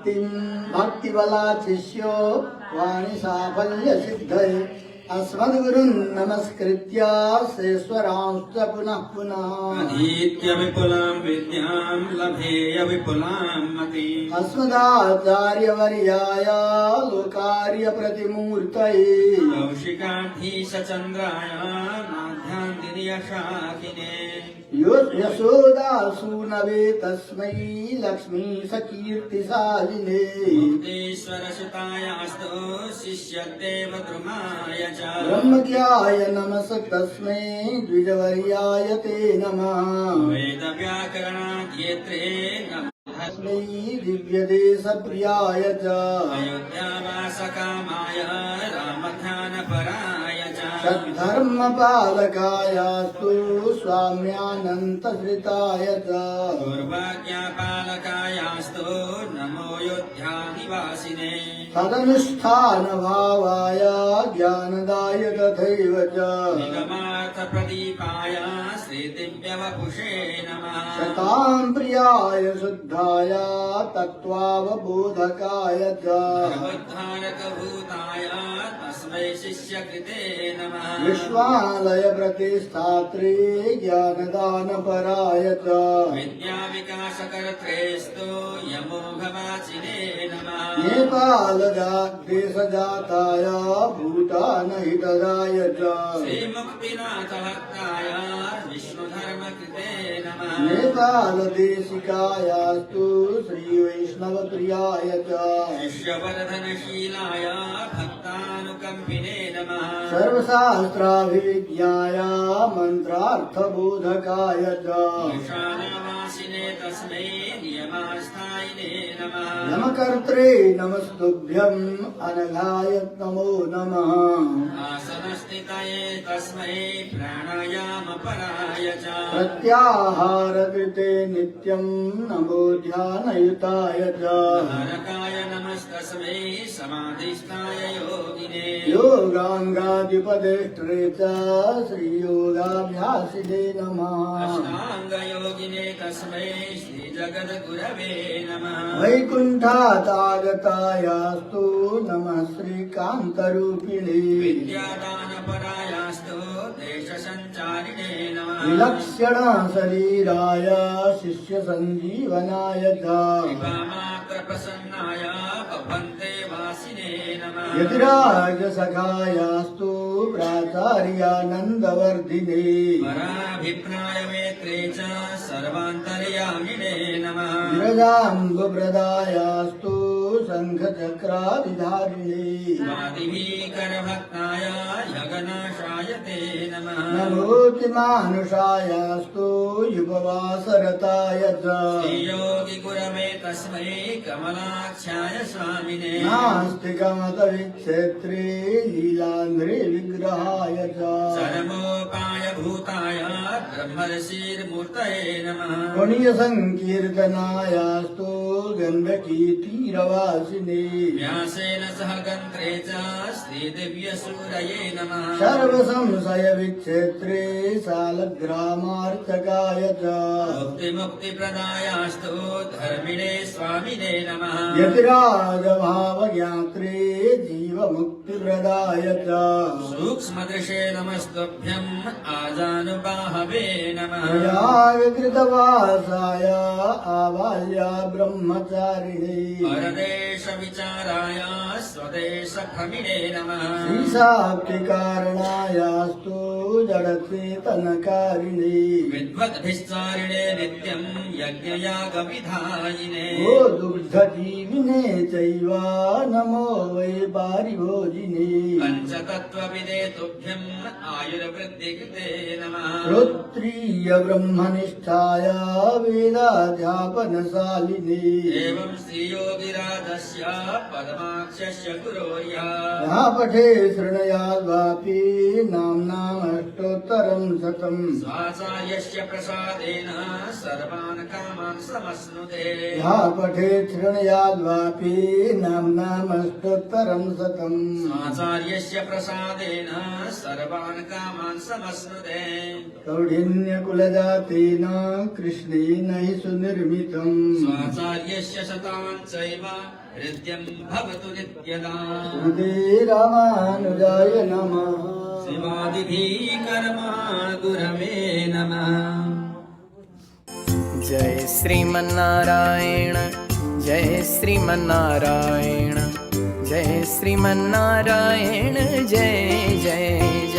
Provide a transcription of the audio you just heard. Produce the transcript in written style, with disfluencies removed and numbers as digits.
भक्तिं भक्तिबलाशिष्यो वाणी साफल्य सिद्धये अस्मद्गुरुन् नमस्कृत्य शेश्वरांश्च पुनः पुनः अधीत्य विपुलां विद्यां लभेय विपुलां मतिम् अस्मदाचार्यवर्याय लोकार्य प्रतिमूर्तये कौशिकाधीश चन्द्राय माध्यान्तिनि यशाकिने यशोदासूनवे तस्मै लक्ष्मी सकीर्तिशालिने मुक्तेश्वरसुतायास्तु शिष्यदेव द्रुमाय च ब्रह्मज्ञाय नमस्तस्मै द्विजवर्याय ते नमः वेदव्याकरणाध्येत्रे तस्मै दिव्यदेशप्रियाय च अयोध्यावासकामाय रामध्यानपराय च सद्धर्मपालकायास्तु स्वाम्यानन्तश्रिताय च दुर्भाग्यपालकायास्तु नमो योध्यानिवासिने तदनुष्ठानभावाय ज्ञानदाय तथैव च निगमार्थप्रदीपाय श्रीदिव्यवपुषे नमः शतां प्रियाय शुद्धाय तत्त्वावबोधकाय च सर्वोद्धारकभूताय तस्मै शिष्यकृते नमः विश्वालय प्रतिष्ठात्रे ज्ञानदानपराय च विद्याविकासकर्त्रेस्तु यमोघवाचिने नमः नेपालदेशजाताय भूटानहितदाय च श्रीमुक्तिनाथभक्ताय विष्णुधर्मकृते नमः नेपालदेशिकायास्तु श्रीवैष्णवप्रियाय च शिष्यवर्धनशीलाय भक्तानुकम्पिने नमः सर्वशास्त्राभिविज्ञाय मन्त्रार्थबोधकाय च ईशानवासिने तस्मै नियमास्थायिने नमः नमकर्त्रे नमस्तुभ्यम् अनघाय नमो नमः आसनस्थितये तस्मै प्राणायामपराय च प्रत्याहारकृते नित्यम् नमो ध्यानयुताय च नरकाय नमस्तस्मै समाधिस्थाय योगिने योगाङ्गाधिपदेष्ट्रे च श्रीयोगाभ्यासिने नमः अष्टाङ्गयोगिने तस्मै श्रीजगद्गुरवे नमः वैकुण्ठादागतायास्तु नमः श्रीकान्तरूपिणे विद्यादानपरायास्तु देशसञ्चारिणे नमः विलक्षण शरीराय शिष्यसञ्जीवनाय च कृपामात्रप्रसन्नाय भवन्ते वासिने नमः यतिराजसखायास्तु प्राचार्यानन्दवर्धिने पराभिप्राय मेत्रे च सर्वान्तर्यामिने नमः विरजाम्बप्रदायास्तु शङ्खचक्रादिधारिणे स्वादिभीकरभक्ताय यगनाशाय ते नमः नमोतिमानुषायास्तु युपवासरताय च श्रीयोगिगुरवे तस्मै कमलाख्याय स्वामिने नास्तिकमतविक्षेत्रे लीलान्ध्रे विग्रहाय च चरमोपायभूताय ब्रह्मर्षिर्मूर्तये नमः पुण्यसङ्कीर्तनायास्तु गण्डकीतीरवासिने व्यासेन सह गन्त्रे च श्रीदिव्यसूरये नमः सर्वसंशयविक्षेत्रे शालग्रामार्चकाय च मुक्तिमुक्तिप्रदायास्तु धर्मिणे स्वामिने नमः यतिराजभावज्ञात्रे जीवमुक्तिप्रदाय च सूक्ष्मदृशे नमस्तुभ्यम् आजानुबाहवे नमः प्रयागकृतवासाय आबाल्या ब्रह्मचारिणे परदेशविचाराय स्वदेशभ्रमिणे नमः श्रीशाक्तिकारणायास्तु जडचेतनकारिणे विद्वद्भिश्चारिणे नित्यम् यज्ञयागविधायिने ओ दुग्धजीविने चैव नमो वै पारिभोजिने पञ्चतत्त्वविदे तुभ्यम् आयुर्वृद्धिकृते नमः श्रोत्रिय ब्रह्मनिष्ठाय वेदाध्यापनशालिने एवं श्रीयोगिराज तस्य पद्माक्षस्य गुरोर्यः यः पठे शृणुयाद्वापि नाम्नामष्टोत्तरं शतम् स्वाचार्यस्य प्रसादेन सर्वान् कामान् समश्नुते यः पठे शृणुयाद्वापि नाम्नामष्टोत्तरं शतम् स्वाचार्यस्य प्रसादेन सर्वान् कामान् समश्नुते कौढिन्यकुलजातेन कृष्णेन हि सुनिर्मितम् स्वाचार्यस्य शतान् चैव हृद्यं भवतु नित्यदा हृदे रामानुजाय नमः शिवादिभिः कर्मा गुरवे नमः जय श्रीमन्नारायण जय श्रीमन्नारायण जय श्रीमन्नारायण जय जय जय